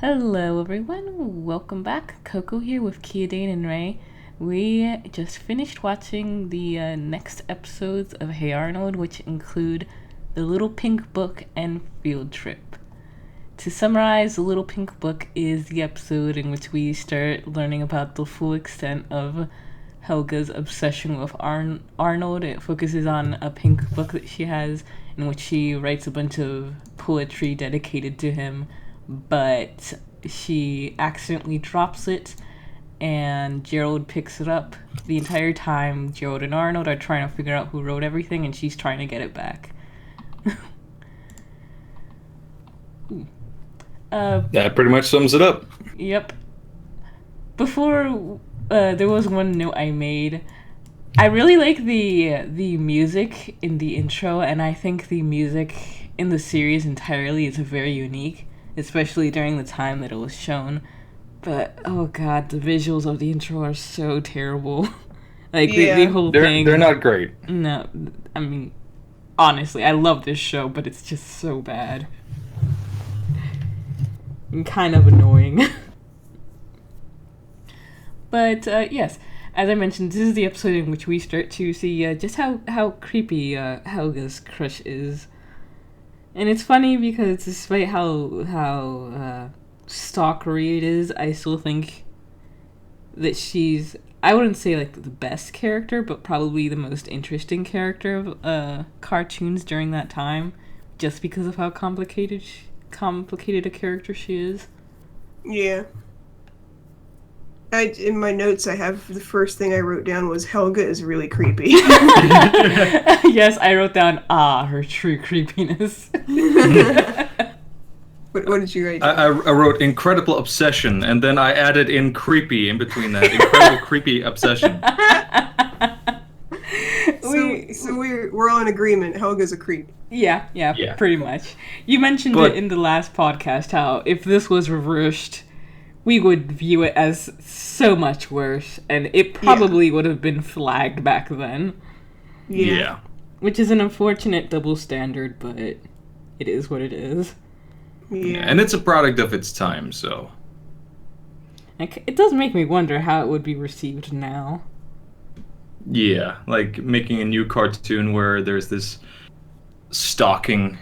Hello everyone, welcome back. Coco here with Kiadane and Ray. We just finished watching the next episodes of Hey Arnold, which include The Little Pink Book and Field Trip. To summarize, The Little Pink Book is the episode in which we start learning about the full extent of Helga's obsession with Arnold. It focuses on a pink book that she has in which she writes a bunch of poetry dedicated to him, but she accidentally drops it and Gerald picks it up. The entire time, Gerald and Arnold are trying to figure out who wrote everything, and she's trying to get it back. That pretty much sums it up. Yep. Before, there was one note I made. I really like the music in the intro, and I think the music in the series entirely is very unique, especially during the time that it was shown. But, oh god, the visuals of the intro are so terrible. The whole thing... They're not great. No, I mean, honestly, I love this show, but it's just so bad. And kind of annoying. But, yes, as I mentioned, this is the episode in which we start to see just how creepy Helga's crush is. And it's funny because despite how stalkery it is, I still think that she's, I wouldn't say like the best character, but probably the most interesting character of cartoons during that time, just because of how complicated a character she is. Yeah. In my notes, I have the first thing I wrote down was Helga is really creepy. Yes, I wrote down, her true creepiness. What did you write? I wrote incredible obsession, and then I added in creepy in between that. Incredible creepy obsession. So we're all in agreement. Helga's a creep. Yeah, pretty much. You mentioned it in the last podcast, how if this was reversed, we would view it as so much worse, and it probably would have been flagged back then. Yeah. Which is an unfortunate double standard, but it is what it is. Yeah. And it's a product of its time, so... It does make me wonder how it would be received now. Yeah, like making a new cartoon where there's this stalking,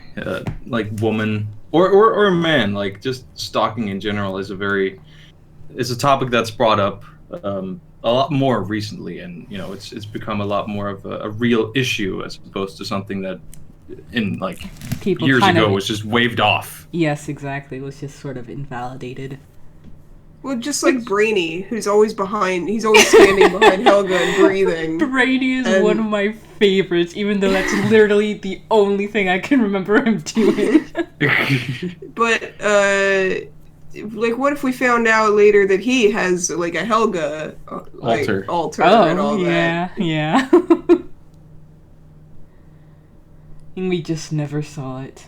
woman, or a man, like just stalking in general is a topic that's brought up a lot more recently, and it's become a lot more of a real issue as opposed to something that in people years ago was just waved off. Yes, exactly. It was just sort of invalidated. Well, just like Brainy, who's always standing behind Helga and breathing. Brainy is one of my favorites, even though that's literally the only thing I can remember him doing. But, what if we found out later that he has, a Helga, altar and all that? Yeah. And we just never saw it.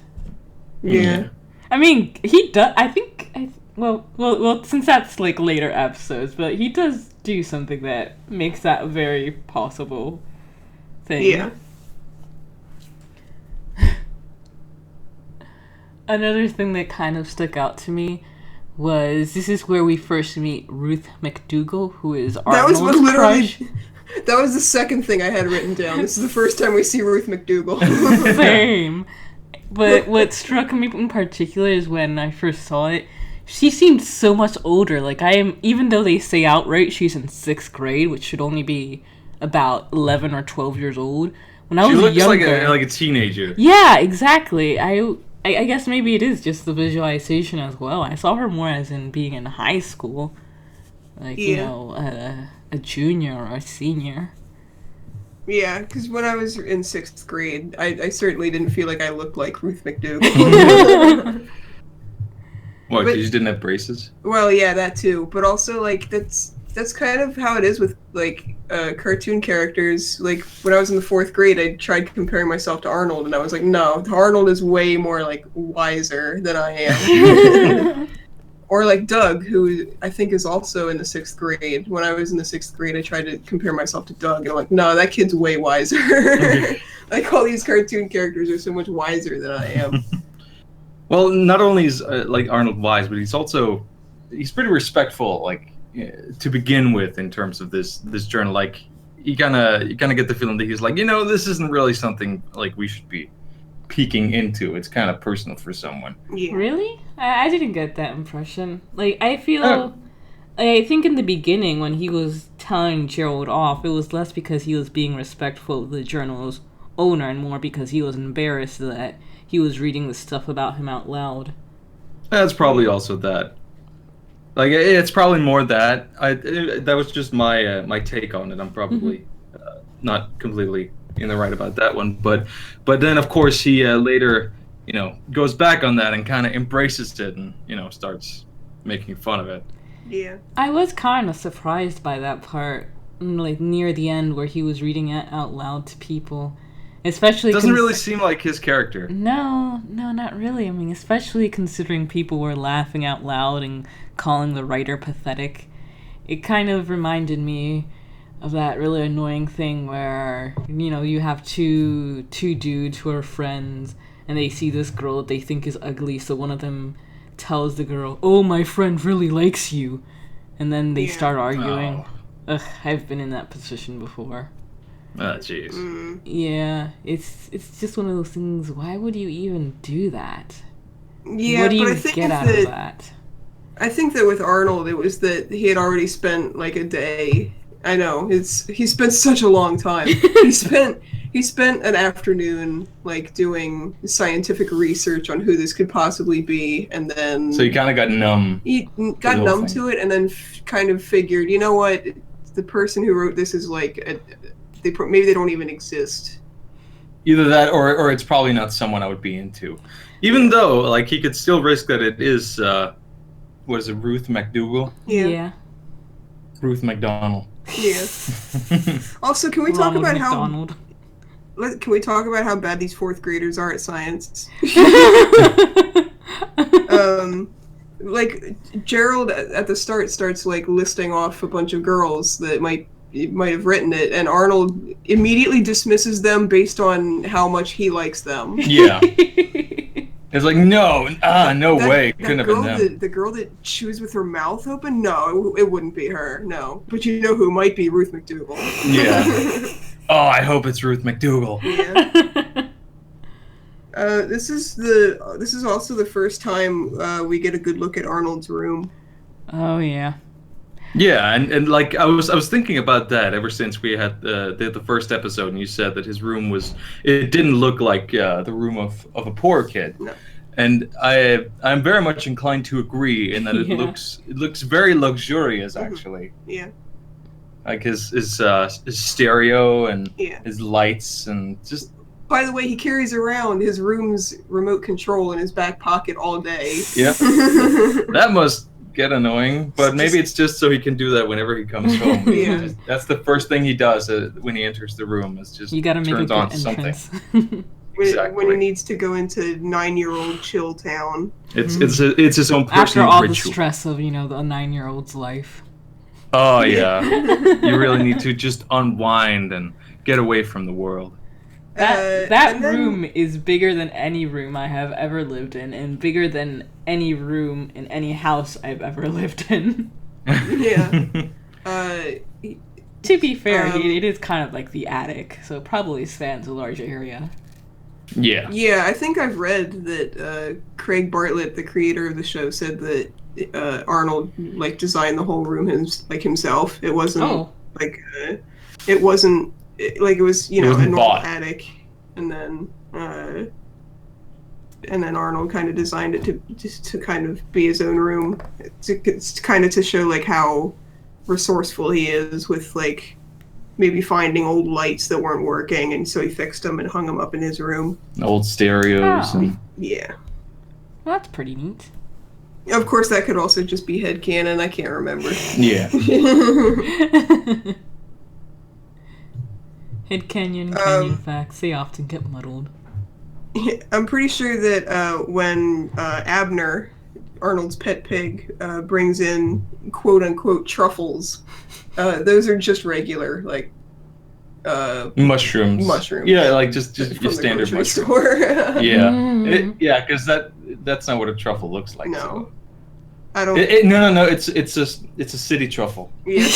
Yeah. I mean, he does, well, since that's, later episodes, but he does do something that makes that a very possible thing. Yeah. Another thing that kind of stuck out to me was this is where we first meet Ruth Mcdougald, who is Arnold's crush. That was the second thing I had written down. This is the first time we see Ruth Mcdougald. Same. But what struck me in particular is when I first saw it, she seemed so much older. Even though they say outright she's in 6th grade, which should only be about 11 or 12 years old. When I was younger, she looks like a teenager. Yeah, exactly. I guess maybe it is just the visualization as well. I saw her more as in being in high school. A junior or a senior. Yeah, because when I was in 6th grade, I certainly didn't feel like I looked like Ruth Mcdougald. What, because you didn't have braces? Well, yeah, that too. But also, that's kind of how it is with, cartoon characters. When I was in the 4th grade, I tried comparing myself to Arnold, and I was like, no, Arnold is way more, wiser than I am. Or Doug, who I think is also in the 6th grade. When I was in the 6th grade, I tried to compare myself to Doug, and I'm like, no, that kid's way wiser. All these cartoon characters are so much wiser than I am. Well, not only is like Arnold wise, but he's pretty respectful, like to begin with, in terms of this journal. Like you kind of get the feeling that he's like, this isn't really something like we should be peeking into. It's kind of personal for someone. Yeah. Really? I didn't get that impression. Like, I feel... I think in the beginning, when he was telling Gerald off, it was less because he was being respectful of the journal's owner and more because he was embarrassed that he was reading the stuff about him out loud. That's probably also that. Like, it's probably more that. That was just my take on it. I'm probably not completely in the right about that one, but then of course he later goes back on that and kind of embraces it and starts making fun of it. Yeah. I was kind of surprised by that part, like near the end where he was reading it out loud to people, especially doesn't really seem like his character. No, not really. I mean, especially considering people were laughing out loud and calling the writer pathetic. It kind of reminded me of that really annoying thing where, you have two dudes who are friends and they see this girl that they think is ugly, so one of them tells the girl, "Oh, my friend really likes you," and then they start arguing. Oh. Ugh, I've been in that position before. Oh, jeez. Yeah, it's just one of those things. Why would you even do that? Yeah, what do you but I think get out of that? I think that with Arnold, it was that he had already spent like a day. I know he spent such a long time. he spent an afternoon like doing scientific research on who this could possibly be, and then so he kind of got numb. He got numb to it, and then kind of figured, you know what, the person who wrote this is like maybe they don't even exist. Either that, or it's probably not someone I would be into. Even though, like, he could still risk that it is, what is it, Ruth Mcdougald? Yeah. Ruth McDonald. Yeah. Also, can we talk about McDonald. Can we talk about how bad these fourth graders are at science? Like, Gerald at the start starts like listing off a bunch of girls that might have written it, and Arnold immediately dismisses them based on how much he likes them. Yeah. It's like, no way, couldn't have been them. The girl that chews with her mouth open? No, it wouldn't be her, no. But you know who might be Ruth Mcdougald. Yeah. Oh, I hope it's Ruth Mcdougald. Yeah. This is also the first time we get a good look at Arnold's room. Oh, yeah. Yeah, and like I was thinking about that ever since we had the first episode, and you said that his room it didn't look like the room of a poor kid. No. And I'm very much inclined to agree in that it looks very luxurious actually. Yeah. Like his stereo and Yeah. his lights and just. By the way, he carries around his room's remote control in his back pocket all day. Yeah. That must get annoying, but maybe it's just so he can do that whenever he comes home. Yeah. That's the first thing he does when he enters the room. Is just You gotta make turns a on good something. entrance. Exactly. When he needs to go into 9-year-old chill town. It's his own personal After all ritual. the stress of the 9-year-old's life. Oh yeah, you really need to just unwind and get away from the world. That room is bigger than any room I have ever lived in, and bigger than any room in any house I've ever lived in. Yeah. To be fair, it is kind of like the attic, so it probably spans a large area. Yeah. Yeah, I think I've read that Craig Bartlett, the creator of the show, said that Arnold like designed the whole room himself. It wasn't it wasn't like it was a normal bought. attic, and then Arnold kind of designed it to kind of be his own room. It's kind of to show like how resourceful he is with like maybe finding old lights that weren't working, and so he fixed them and hung them up in his room. Old stereos. Oh. And... Yeah. Well, that's pretty neat. Of course, that could also just be headcanon. I can't remember. Yeah. Canyon facts, they often get muddled. I'm pretty sure that when Abner, Arnold's pet pig, brings in quote-unquote truffles, those are just regular, like, mushrooms. Mushrooms. Yeah, like just from your the standard grocery mushroom. store. Yeah, yeah, because that's not what a truffle looks like. No, So. I don't. No. It's a city truffle. Yeah.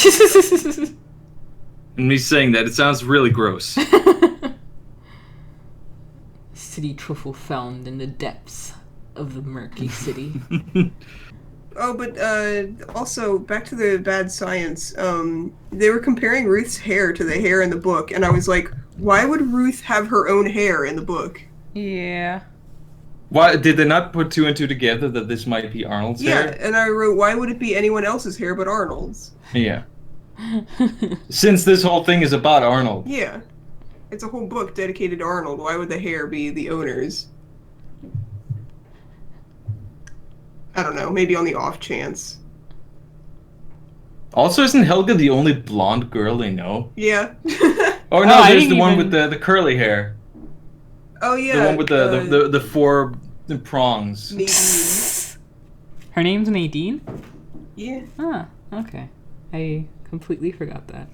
And me saying that, it sounds really gross. City truffle found in the depths of the murky city. Oh, but also back to the bad science. They were comparing Ruth's hair to the hair in the book, and I was like, why would Ruth have her own hair in the book? Yeah. Why did they not put two and two together that this might be Arnold's hair? Yeah, and I wrote, why would it be anyone else's hair but Arnold's? Yeah. Since this whole thing is about Arnold. Yeah. It's a whole book dedicated to Arnold. Why would the hair be the owner's? I don't know, maybe on the off chance. Also, isn't Helga the only blonde girl they know? Yeah. Oh no, I there's didn't the one even- with the curly hair. Oh yeah. The one with the four prongs. Nadine. Her name's Nadine? Yeah. Ah, okay. I completely forgot that.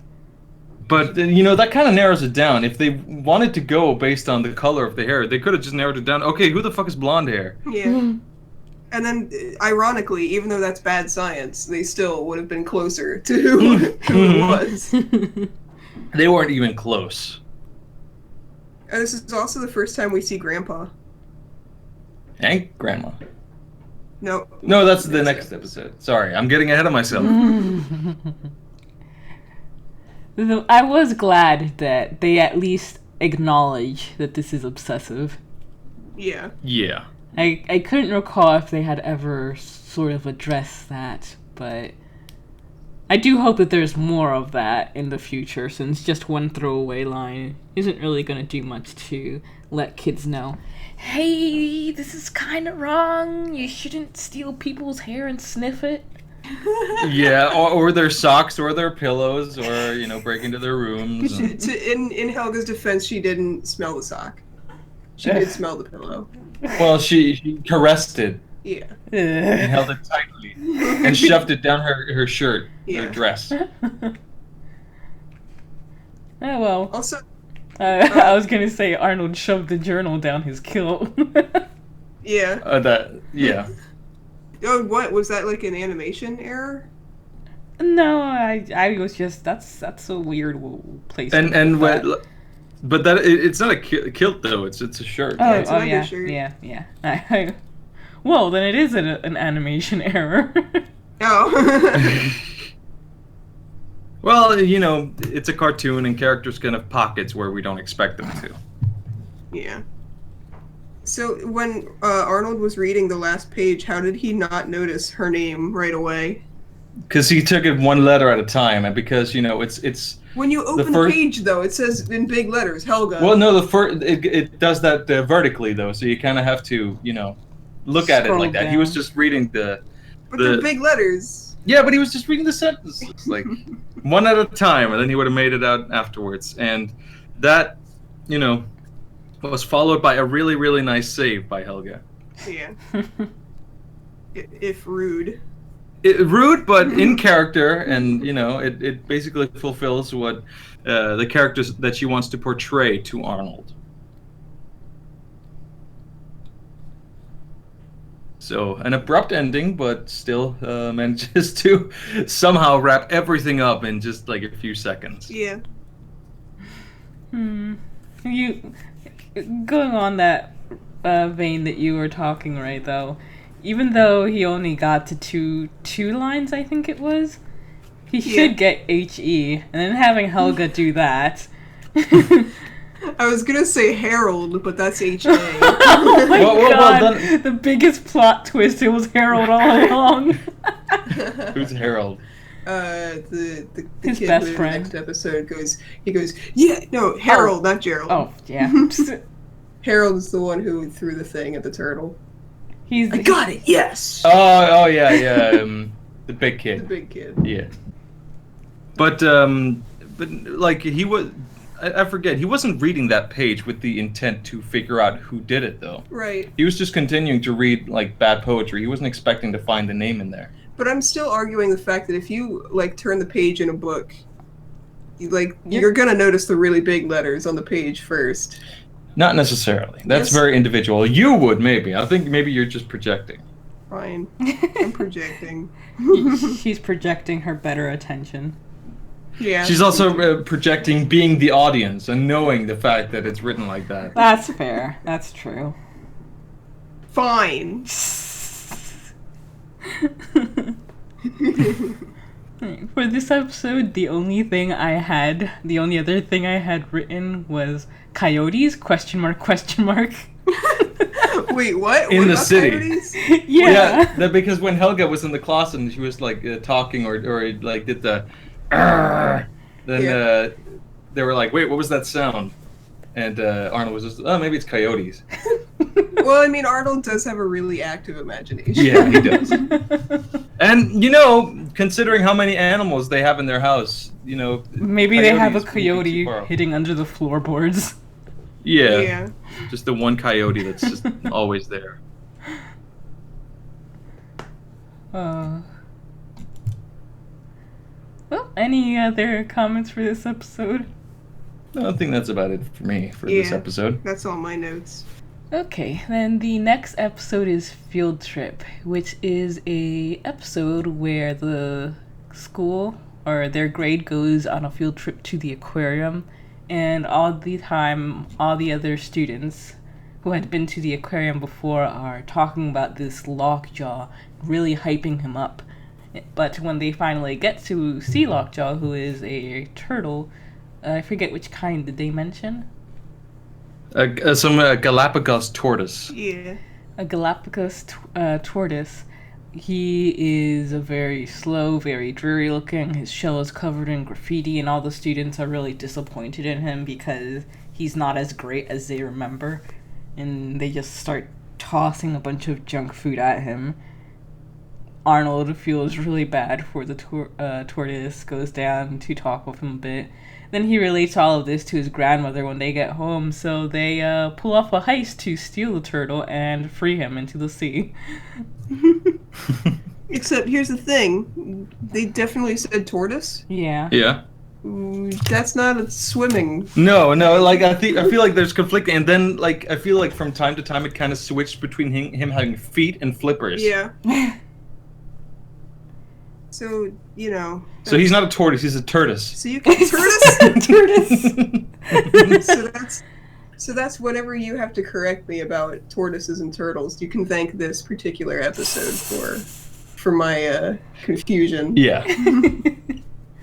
But that kind of narrows it down. If they wanted to go based on the color of the hair, they could have just narrowed it down. Okay, who the fuck is blonde hair? Yeah. And then, ironically, even though that's bad science, they still would have been closer to who it was. They weren't even close. And this is also the first time we see Grandpa. And Grandma. No. No, that's the next episode. Sorry, I'm getting ahead of myself. I was glad that they at least acknowledge that this is obsessive. Yeah. Yeah. I couldn't recall if they had ever sort of addressed that, but I do hope that there's more of that in the future, since just one throwaway line isn't really going to do much to let kids know, hey, this is kind of wrong, you shouldn't steal people's hair and sniff it. Yeah, or their socks or their pillows, or break into their rooms. In Helga's defense, she didn't smell the sock. She did smell the pillow. Well, she caressed it Yeah. and held it tightly and shoved it down her shirt, Yeah. her dress. Oh well. Also, I was gonna say Arnold shoved the journal down his kilt. yeah. Yeah. Oh, what? Was that like an animation error? No, I was just that's a weird place. And but it's not a kilt though. It's a shirt. Oh, right? It's an undershirt. yeah. Well, then it is an animation error. Oh. Well, it's a cartoon and characters can have pockets where we don't expect them to. Yeah. So when Arnold was reading the last page, how did he not notice her name right away? Because he took it one letter at a time, and because it's. When you open the page, though, it says in big letters, Helga. Well, no, it does that vertically though, so you kind of have to look at it like that. Down. He was just reading But they're big letters. Yeah, but he was just reading the sentences like one at a time, and then he would have made it out afterwards, and that was followed by a really, really nice save by Helga. Yeah. If rude. Rude, but in character, and it basically fulfills what the characters that she wants to portray to Arnold. So an abrupt ending, but still manages to somehow wrap everything up in just like a few seconds. Yeah. You going on that vein that you were talking, right? Though, even though he only got to two lines, I think it was, he should get HE, and then having Helga do that. I was gonna say Harold, but that's HA. Oh my Well, god! then- The biggest plot twist, it was Harold all along. Who's Harold? The His kid best who in friend. the next episode goes, yeah, no, Harold, not Gerald. Oh, yeah. Harold is the one who threw the thing at the turtle. He's I got it, yes! Oh yeah, the big The kid. big kid. Yeah. But like he was, I forget. He wasn't reading that page with the intent to figure out who did it, though. Right. He was just continuing to read like bad poetry. He wasn't expecting to find the name in there. But I'm still arguing the fact that if you, like, turn the page in a book you're gonna notice the really big letters on the page first. Not necessarily. That's very individual. You would, maybe. I think maybe you're just projecting. Fine. I'm projecting. She's projecting her better attention. Yeah. She's also projecting being the audience and knowing the fact that it's written like that. That's fair. That's true. Fine. For this episode, the only other thing I had written was coyotes, question mark. Wait, what? In What the about city. coyotes? Yeah. That because when Helga was in the class and she was like talking or like did the then they were like, wait, what was that sound? And Arnold was just, oh, maybe it's coyotes. Well, I mean, Arnold does have a really active imagination. Yeah, he does. And, considering how many animals they have in their house, Maybe they have a coyotes wouldn't be coyote too far off. hitting under the floorboards. Yeah. Just the one coyote that's just always there. Well, any other comments for this episode? I think that's about it for me for this episode. That's all my notes. Okay, then the next episode is Field Trip, which is a episode where the school or their grade goes on a field trip to the aquarium, and all the other students who had been to the aquarium before are talking about this Lockjaw, really hyping him up. But when they finally get to see Lockjaw, who is a turtle, I forget which kind did they mention? Some Galapagos Tortoise. Yeah. A Galapagos tortoise. He is a very slow, very dreary looking. His shell is covered in graffiti, and all the students are really disappointed in him because he's not as great as they remember. And they just start tossing a bunch of junk food at him. Arnold feels really bad for the tortoise, goes down to talk with him a bit. Then he relates all of this to his grandmother when they get home, so they pull off a heist to steal the turtle and free him into the sea. Except here's the thing. They definitely said tortoise. Yeah. Yeah. That's not a swimming. No, I feel like there's conflict, and then I feel like from time to time it kind of switched between him having feet and flippers. Yeah. So, So he's not a tortoise, he's a tortoise. So you can tortoise. So that's whenever you have to correct me about tortoises and turtles, you can thank this particular episode for my confusion. Yeah.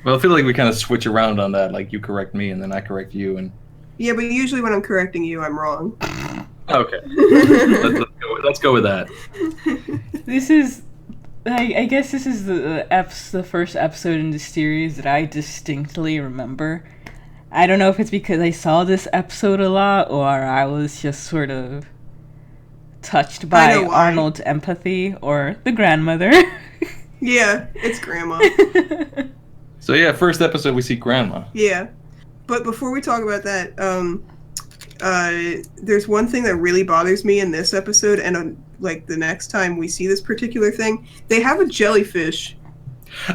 Well, I feel like we kind of switch around on that. Like you correct me, and then I correct you, and. Yeah, but usually when I'm correcting you, I'm wrong. Okay. let's go with that. This is. I guess this is the first episode in the series that I distinctly remember. I don't know if it's because I saw this episode a lot or I was just sort of touched by Arnold's empathy or the grandmother. Yeah, it's Grandma. So yeah, first episode we see Grandma. Yeah. But before we talk about that, there's one thing that really bothers me in this episode, and the next time we see this particular thing, they have a jellyfish.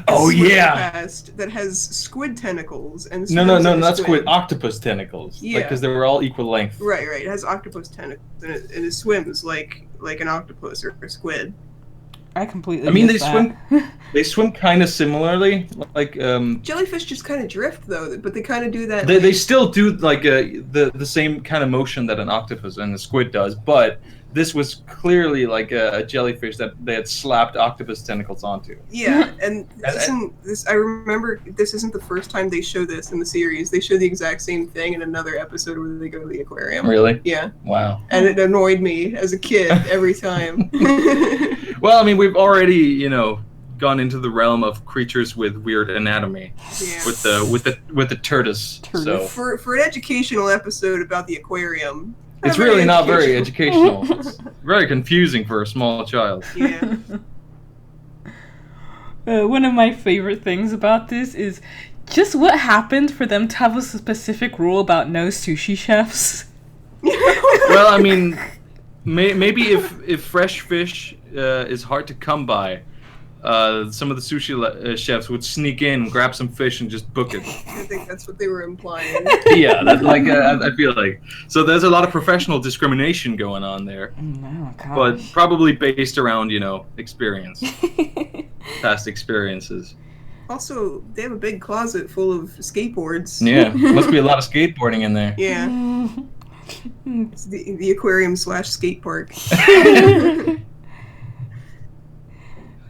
Oh yeah. That has squid tentacles and. No, not squid. Octopus tentacles. Yeah. Because they were all equal length. Right. It has octopus tentacles and it swims like an octopus or a squid. I completely. I mean, they swim kind of similarly, Jellyfish just kind of drift though, but they kind of do that. They still do the same kind of motion that an octopus and a squid does, but this was clearly like a jellyfish that they had slapped octopus tentacles onto. Yeah, and I remember this isn't the first time they show this in the series. They show the exact same thing in another episode where they go to the aquarium. Really? Yeah. Wow. And it annoyed me as a kid every time. Well, I mean, we've already, gone into the realm of creatures with weird anatomy. Yeah. With the tortoise. So for an educational episode about the aquarium. It's really not very educational. It's very confusing for a small child. Yeah. One of my favorite things about this is just what happened for them to have a specific rule about no sushi chefs. Well, I mean, maybe if fresh fish is hard to come by, some of the sushi chefs would sneak in, grab some fish, and just book it. I think that's what they were implying. Yeah, that's like I feel like. So there's a lot of professional discrimination going on there, Oh, gosh. but probably based around experience, past experiences. Also, they have a big closet full of skateboards. Yeah, must be a lot of skateboarding in there. Yeah. It's the aquarium / skate park.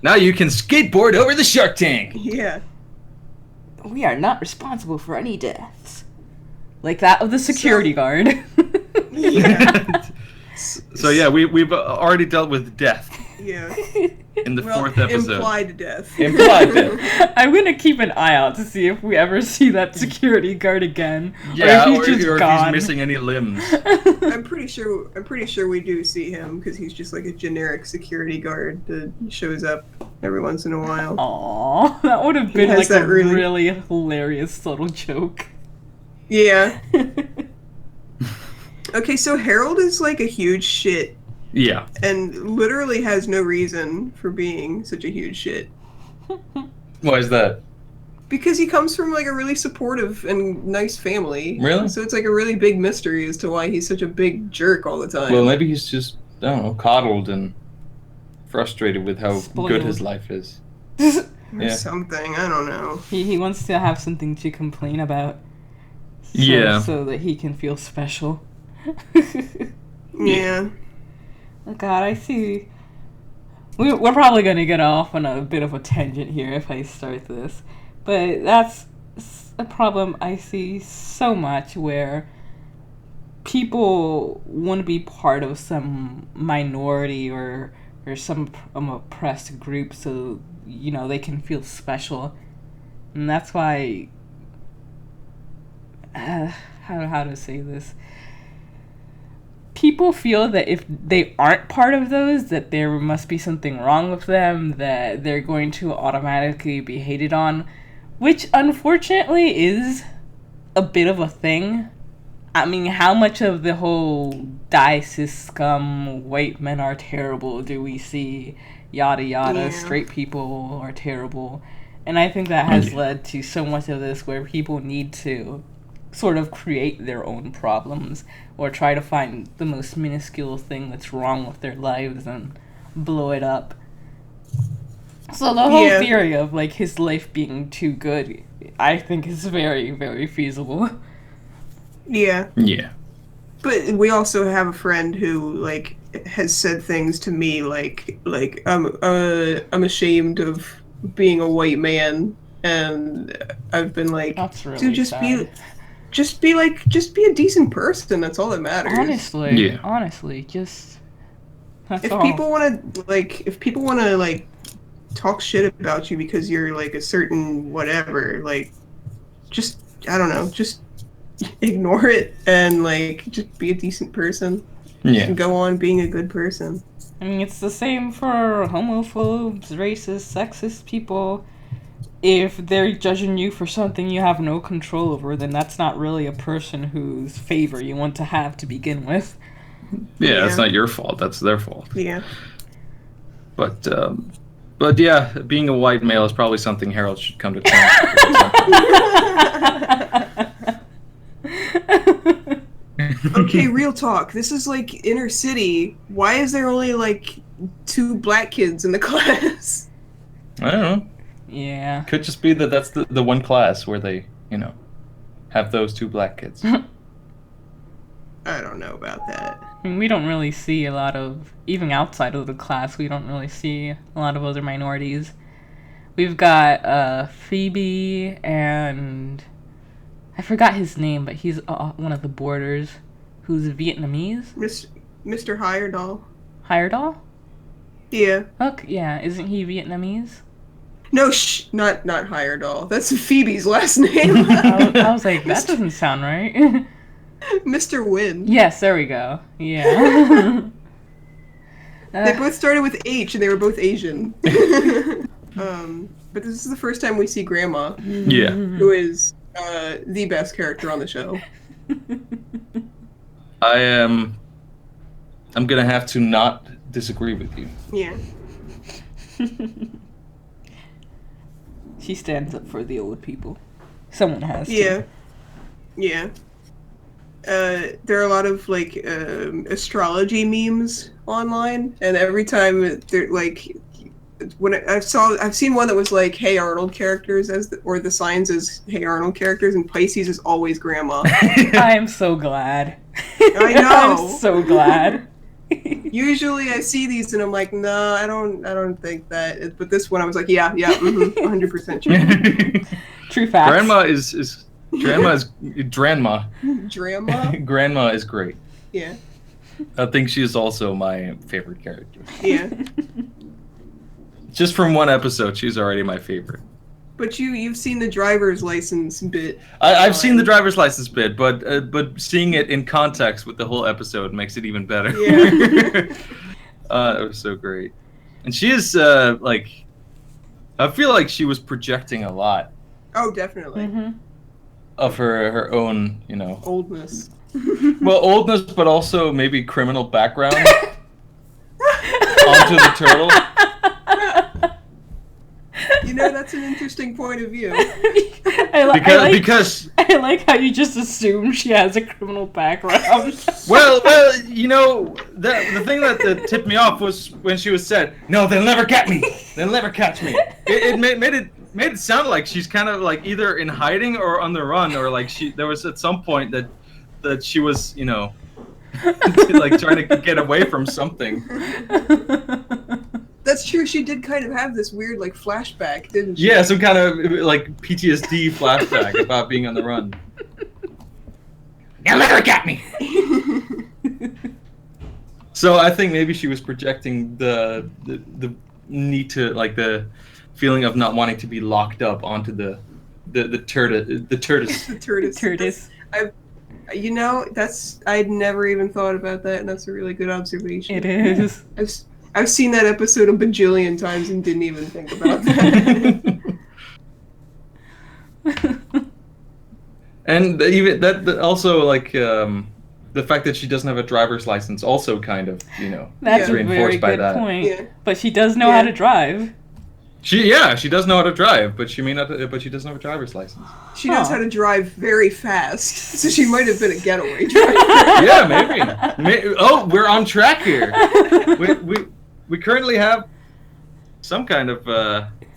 Now you can skateboard over the shark tank. Yeah. We are not responsible for any deaths. Like that of the security guard. Yeah. So yeah, we've already dealt with death Yeah. in the fourth episode. Implied death. Implied death. I'm gonna keep an eye out to see if we ever see that security guard again. Yeah, or if he's just gone. if he's missing any limbs. I'm pretty sure we do see him because he's just like a generic security guard that shows up every once in a while. Aww, that would have been has like that a really hilarious subtle joke. Yeah. Okay, so Harold is like a huge shit Yeah. and literally has no reason for being such a huge shit. Why is that? Because he comes from like a really supportive and nice family. Really? So it's like a really big mystery as to why he's such a big jerk all the time. Well, maybe he's just, I don't know, coddled and frustrated with how Spoiled. good his life is. Or yeah. something, I don't know. He wants to have something to complain about. So that he can feel special. Yeah. Oh God, I see. We're probably going to get off on a bit of a tangent here if I start this. But that's a problem I see so much where people want to be part of some minority or some oppressed group so, they can feel special. And that's why... how to say this? People feel that if they aren't part of those, that there must be something wrong with them, that they're going to automatically be hated on, which unfortunately is a bit of a thing. I mean, how much of the whole die cis scum, white men are terrible do we see? Yada yada, Yeah. straight people are terrible. And I think that has led to so much of this where people need to sort of create their own problems or try to find the most minuscule thing that's wrong with their lives and blow it up. So the whole theory of like his life being too good, I think is very, very feasible. Yeah. Yeah. But we also have a friend who like has said things to me like I'm ashamed of being a white man, and I've been like, That's really dude, sad. just be a decent person. That's all that matters. Honestly, just that's If all. people want to talk shit about you because you're like a certain whatever, like just I don't know, just ignore it and like just be a decent person. Yeah. And go on being a good person. I mean, it's the same for homophobes, racist, sexist people. If they're judging you for something you have no control over, then that's not really a person whose favor you want to have to begin with. Yeah, that's not your fault. That's their fault. Yeah. But yeah, being a white male is probably something Harold should come to terms with. Okay, real talk. This is like inner city. Why is there only like 2 black kids in the class? I don't know. Yeah. Could just be that that's the one class where they, have those 2 black kids. I don't know about that. I mean, we don't really see a lot of, even outside of the class, we don't really see a lot of other minorities. We've got Phoebe and I forgot his name, but he's one of the boarders who's Vietnamese. Mr. Heyerdahl. Heyerdahl? Yeah. Okay, yeah, isn't he Vietnamese? No, not Heyerdahl. That's Phoebe's last name. I was like, that doesn't sound right. Mr. Wynn. Yes, there we go. Yeah. They both started with H, and they were both Asian. But this is the first time we see Grandma. Yeah. Who is the best character on the show. I'm gonna have to not disagree with you. Yeah. She stands up for the old people. Someone has to. Yeah. Yeah. There are a lot of like astrology memes online, and every time they're like, when I've seen one that was like, "Hey Arnold" characters or the signs as "Hey Arnold" characters, and Pisces is always grandma. I am so glad. I know. I'm so glad. Usually I see these and I'm like, no, I don't think that. But this one I was like, yeah, 100% true. True facts. Grandma is Dranma. Grandma is great. Yeah. I think she is also my favorite character. Yeah. Just from one episode, she's already my favorite. But you've seen the driver's license bit. I've seen the driver's license bit, but seeing it in context with the whole episode makes it even better. Yeah. It was so great. And she is like, I feel like she was projecting a lot. Oh, definitely. Mm-hmm. Of her own, Oldness. Well, oldness, but also maybe criminal background onto the turtle. That's an interesting point of view. I like how you just assume she has a criminal background. Well, the thing that tipped me off was when she was said, "No, they'll never get me. They'll never catch me." It made it sound like she's kind of like either in hiding or on the run, or like there was at some point that she was, like trying to get away from something. That's true. She did kind of have this weird like flashback, didn't she? Yeah, some kind of like PTSD flashback about being on the run. You'll never get me. So I think maybe she was projecting the need to, like, the feeling of not wanting to be locked up onto the tortoise. The tortoise. I'd never even thought about that, and that's a really good observation. It is. I've seen that episode a bajillion times and didn't even think about that. And even that also, like, the fact that she doesn't have a driver's license also kind of, That's is a reinforced very by good that. point. Yeah. But she does know how to drive. She does know how to drive, but she doesn't have a driver's license. She knows how to drive very fast, so she might have been a getaway driver. Yeah, maybe. Oh, we're on track here. We currently have some kind of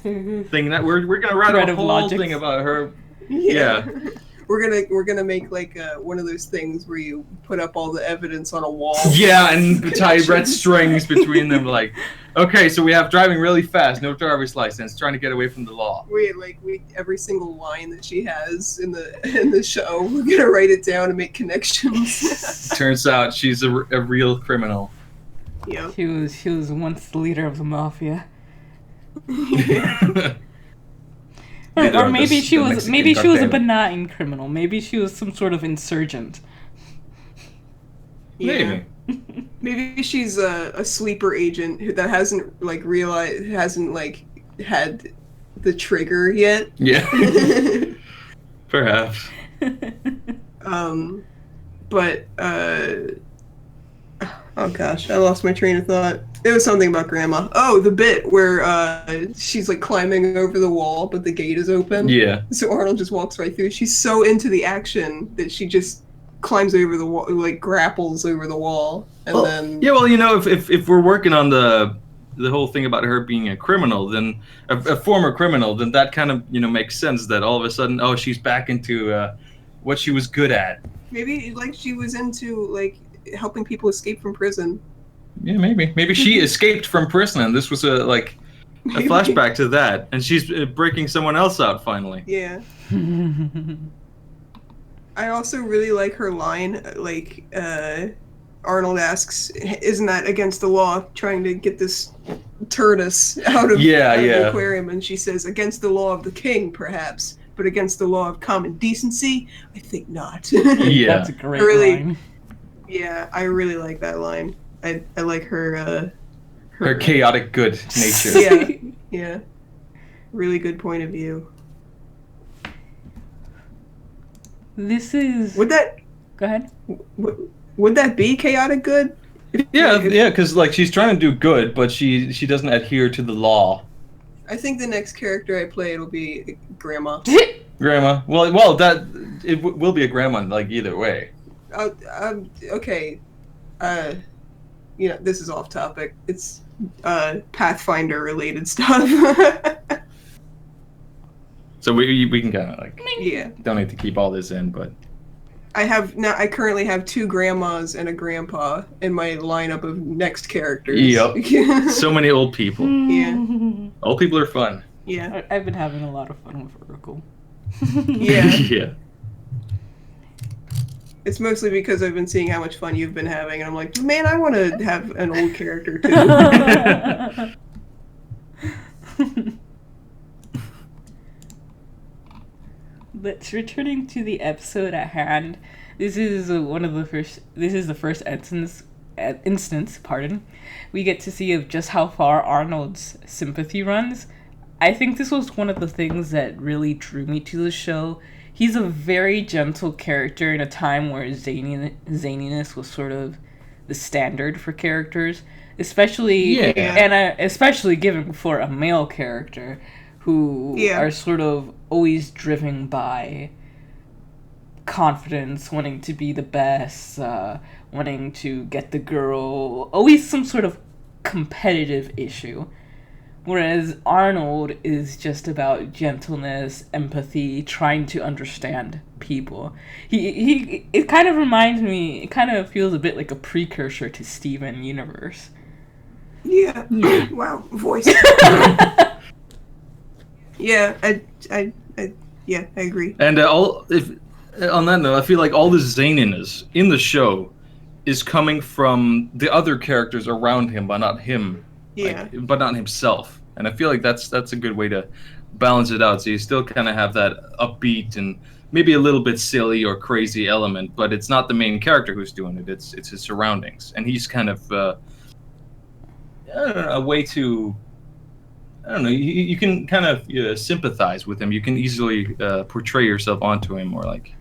thing that we're gonna write a whole thing about her. Yeah. We're gonna make like one of those things where you put up all the evidence on a wall. Yeah, and tie red strings between them. Like, okay, so we have driving really fast, no driver's license, trying to get away from the law. We every single line that she has in the show, we're gonna write it down and make connections. Turns out she's a real criminal. Yeah. She was once the leader of the mafia. Or maybe she was a benign criminal. Maybe she was some sort of insurgent. Yeah. Maybe she's a sleeper agent that hasn't had the trigger yet. Yeah. Perhaps. But oh gosh, I lost my train of thought. It was something about Grandma. Oh, the bit where she's like climbing over the wall, but the gate is open. Yeah. So Arnold just walks right through. She's so into the action that she just climbs over the wall, like grapples over the wall, and then. Yeah, well, if we're working on the whole thing about her being a criminal, then a former criminal, then that kind of makes sense. That all of a sudden, she's back into what she was good at. Maybe like she was into like helping people escape from prison. Yeah, maybe she escaped from prison, and this was a flashback to that, and she's breaking someone else out finally. Yeah. I also really like her line, like Arnold asks, "Isn't that against the law? Trying to get this tortoise out of the aquarium?" And she says, "Against the law of the king, perhaps, but against the law of common decency, I think not." Yeah, that's a great line. Yeah, I really like that line. I like her chaotic good nature. Yeah. Really good point of view. This is... Would that... Go ahead. Would that be chaotic good? Yeah, because like she's trying to do good, but she doesn't adhere to the law. I think the next character I play will be Grandma. Grandma. Well, that it will be a grandma like either way. Okay. This is off topic. It's Pathfinder related stuff. So we can kind of like Yeah. don't need to keep all this in, but I currently have 2 grandmas and a grandpa in my lineup of next characters. Yep. So many old people. Yeah. Old people are fun. Yeah. I've been having a lot of fun with Oracle. Yeah. Yeah. It's mostly because I've been seeing how much fun you've been having, and I'm like, man, I want to have an old character too. But returning to the episode at hand, this is the first instance, we get to see of just how far Arnold's sympathy runs. I think this was one of the things that really drew me to the show. He's a very gentle character in a time where zaniness was sort of the standard for characters, especially especially given for a male character who are sort of always driven by confidence, wanting to be the best, wanting to get the girl, always some sort of competitive issue. Whereas Arnold is just about gentleness, empathy, trying to understand people. It kind of reminds me, it kind of feels a bit like a precursor to Steven Universe. Yeah. Wow. Voice. Yeah, I agree. And on that note, I feel like all the zaniness in the show is coming from the other characters around him, but not him. Yeah. But not himself. And I feel like that's a good way to balance it out. So you still kind of have that upbeat and maybe a little bit silly or crazy element, but it's not the main character who's doing it. It's his surroundings, and he's kind of I don't know, a way to. I don't know. You can kind of sympathize with him. You can easily portray yourself onto him, or like.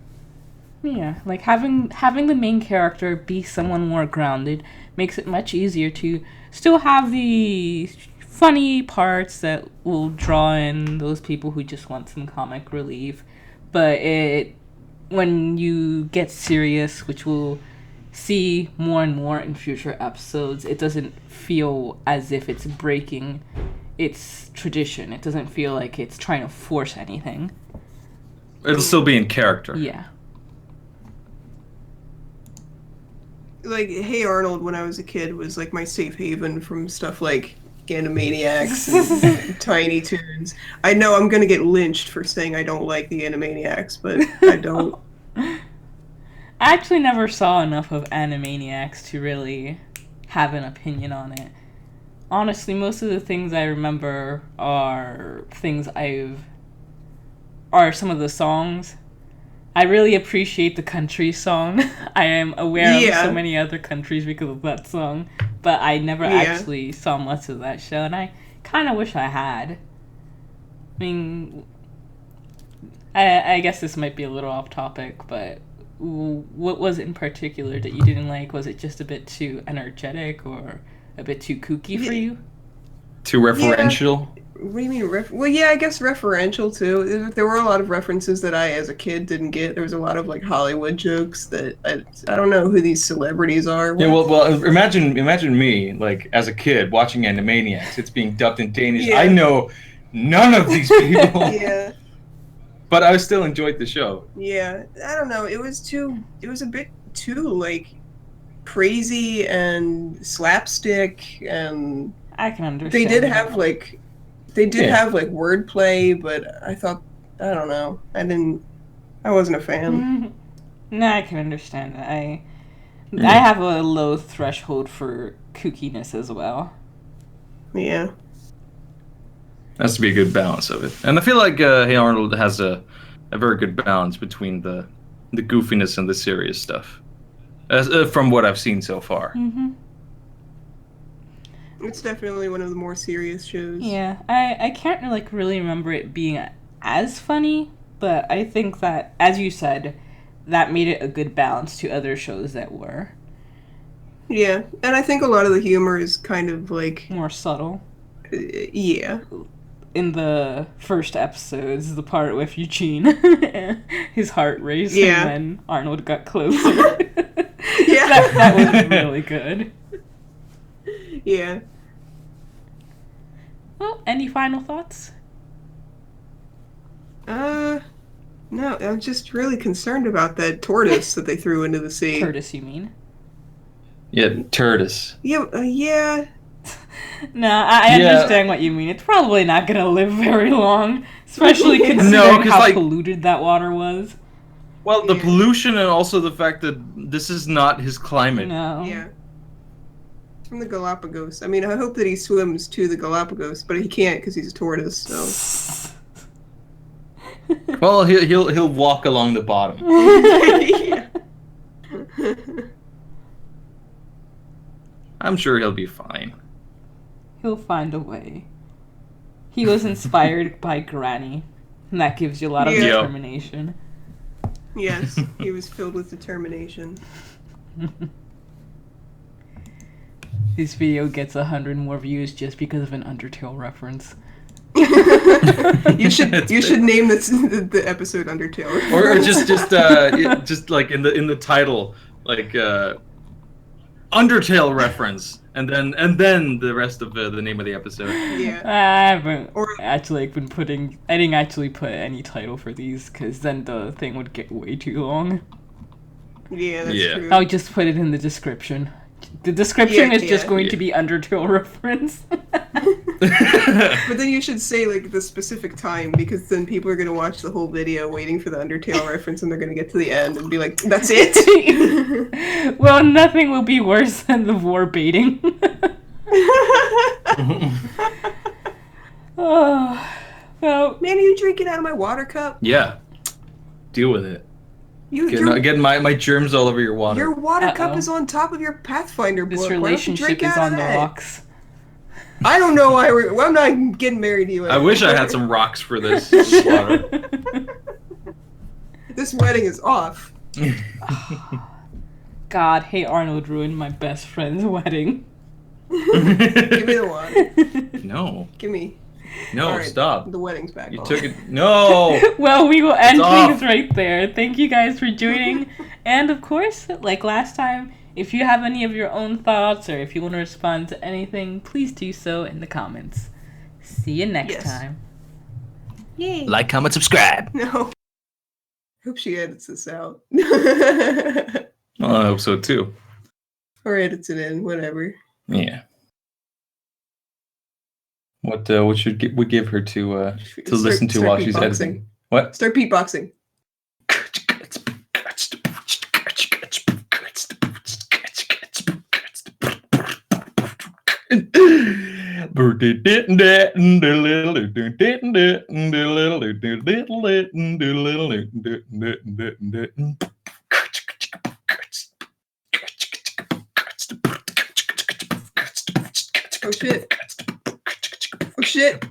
Yeah, like having the main character be someone more grounded makes it much easier to still have the funny parts that will draw in those people who just want some comic relief. But when you get serious, which we'll see more and more in future episodes, it doesn't feel as if it's breaking its tradition. It doesn't feel like it's trying to force anything. It'll still be in character. Yeah. Like, Hey Arnold, when I was a kid, was like my safe haven from stuff like Animaniacs and Tiny Toons. I know I'm gonna get lynched for saying I don't like the Animaniacs, but I don't. I actually never saw enough of Animaniacs to really have an opinion on it. Honestly, most of the things I remember are some of the songs. I really appreciate the country song. I am aware of so many other countries because of that song, but I never actually saw much of that show, and I kind of wish I had. I mean, I guess this might be a little off topic, but what was it in particular that you didn't like? Was it just a bit too energetic or a bit too kooky for you? Too referential? What do you mean? Well, yeah, I guess referential too. There were a lot of references that I, as a kid, didn't get. There was a lot of like Hollywood jokes that I don't know who these celebrities are. Yeah, well, imagine me like as a kid watching Animaniacs. It's being dubbed in Danish. Yeah. I know none of these people. Yeah. But I still enjoyed the show. Yeah, I don't know. It was a bit too like crazy and slapstick, and I can understand. They did have wordplay, but I don't know. I wasn't a fan. No, I can understand that. I have a low threshold for kookiness as well. Yeah. Has to be a good balance of it. And I feel like Hey Arnold has a very good balance between the goofiness and the serious stuff. From what I've seen so far. Mm-hmm. It's definitely one of the more serious shows. Yeah, I can't really remember it being as funny, but I think that, as you said, that made it a good balance to other shows that were. Yeah, and I think a lot of the humor is kind of like... more subtle. Yeah. in the first episodes, the part with Eugene, his heart raced Yeah. when Arnold got closer. Yeah. that was really good. Yeah. Well, any final thoughts? No, I'm just really concerned about that tortoise that they threw into the sea. Curtis, you mean? Yeah, Turtis. Yeah, yeah. No, I Yeah. understand what you mean. It's probably not gonna live very long, especially No, considering 'cause, how like- polluted that water was. Well, the Yeah. pollution and also the fact that this is not his climate. No. Yeah. It's from the Galapagos. I mean, I hope that he swims to the Galapagos, but he can't because he's a tortoise, so. Well, he'll walk along the bottom. Yeah. I'm sure he'll be fine. He'll find a way. He was inspired by Granny, and that gives you a lot of Yeah. determination. Yes, he was filled with determination. This video gets 100 more views just because of an Undertale reference. You should name this the episode Undertale. Or just like in the title, like Undertale reference, and then the rest of the name of the episode. Yeah. I haven't Or- actually been putting. I didn't actually put any title for these because then the thing would get way too long. Yeah, that's Yeah. true. I'll just put it in the description. The description Yeah, is just yeah. going to be Undertale reference. But then you should say like the specific time because then people are gonna watch the whole video waiting for the Undertale reference and they're gonna get to the end and be like, "That's it." Well, nothing will be worse than the vor baiting. Oh, well, Man, are you drinking out of my water cup? Yeah, deal with it. Your Getting my germs all over your water. your water cup Uh-oh. is on top of your Pathfinder book. this Why don't you relationship drink is out on of the that? rocks. I don't know why I'm not getting married to you. I wish I had some rocks for this water. This wedding is off. God, hey Arnold ruined my best friend's wedding. Give me the water. No, Give me. no, All right, stop. The wedding's back You on. took it. No. Well, we will end It's things off. right there. Thank you guys for joining. And of course, like last time, if you have any of your own thoughts or if you want to respond to anything, please do so in the comments. See you next Yes. time. Yay. Like, comment, subscribe. No. Hope she edits this out. Well, I hope so too. Or edits it in, whatever. Yeah. What should we give her to listen to while she's beatboxing. editing? What? Start beatboxing. Oh shit. Oh shit.